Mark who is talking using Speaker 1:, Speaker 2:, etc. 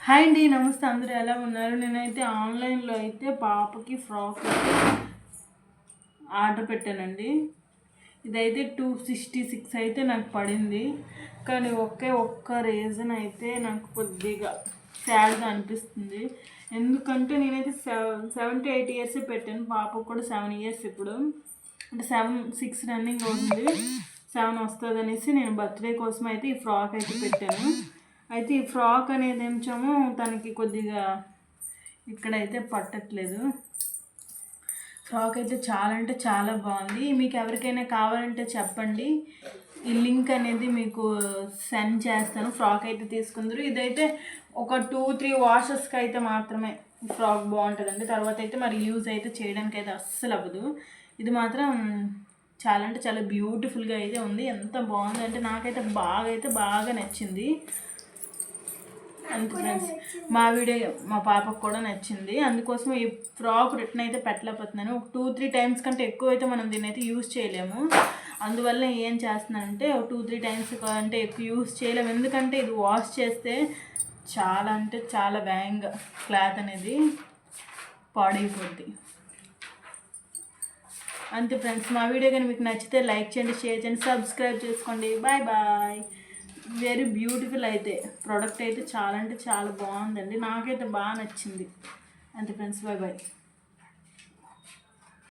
Speaker 1: Hi అండి, నమస్తే. అందరూ ఎలా ఉన్నారు? నేనైతే ఆన్లైన్లో అయితే పాపకి ఫ్రాక్ ఆర్డర్ పెట్టానండి. ఇదైతే 266 అయితే నాకు పడింది. కానీ ఒక్క రీజన్ అయితే నాకు కొద్దిగా సాడ్గా అనిపిస్తుంది. ఎందుకంటే నేనైతే 7 to 8 ఇయర్స్ పెట్టాను. పాపకు కూడా 7 ఇయర్స్ ఇప్పుడు, అంటే 6 రన్నింగ్ అవుతుంది. 7 వస్తుంది అనేసి నేను బర్త్డే కోసం అయితే ఈ ఫ్రాక్ అయితే పెట్టాను. అయితే ఈ ఫ్రాక్ అనేది ఏమో తనకి కొద్దిగా ఇక్కడైతే పట్టట్లేదు. ఫ్రాక్ అయితే చాలా అంటే చాలా బాగుంది. మీకు ఎవరికైనా కావాలంటే చెప్పండి, ఈ లింక్ అనేది మీకు సెండ్ చేస్తాను. ఫ్రాక్ అయితే తీసుకుందరు. ఇదైతే ఒక 2-3 వాషెస్కి అయితే మాత్రమే ఫ్రాక్ బాగుంటుందండి. తర్వాత అయితే మరి యూజ్ అయితే చేయడానికి అయితే అస్సలు అవ్వదు. ఇది మాత్రం చాలా అంటే చాలా బ్యూటిఫుల్గా అయితే ఉంది. ఎంత బాగుంది అంటే నాకైతే బాగా నచ్చింది. అంతే ఫ్రెండ్స్, మా వీడియో మా పాపకు కూడా నచ్చింది. అందుకోసం ఈ ఫ్రాక్ రిటర్న్ అయితే పెట్టలేకపోతున్నాను. ఒక 2-3 టైమ్స్ కంటే ఎక్కువ అయితే మనం దీన్ని అయితే యూజ్ చేయలేము. అందువల్ల ఏం చేస్తున్నానంటే ఒక 2-3 టైమ్స్ కంటే ఎక్కువ యూజ్ చేయలేము. ఎందుకంటే ఇది వాష్ చేస్తే చాలా అంటే చాలా వేగంగా క్లాత్ అనేది పాడైపోద్ది. అంతే ఫ్రెండ్స్, మా వీడియో కానీ మీకు నచ్చితే లైక్ చేయండి, షేర్ చేయండి, సబ్స్క్రైబ్ చేసుకోండి. Bye bye. వెరీ బ్యూటిఫుల్ అయితే ప్రోడక్ట్ అయితే చాలా అంటే చాలా బాగుందండి. నాకైతే బాగా నచ్చింది. అంతే ఫ్రెండ్స్, బాయ్ బాయ్.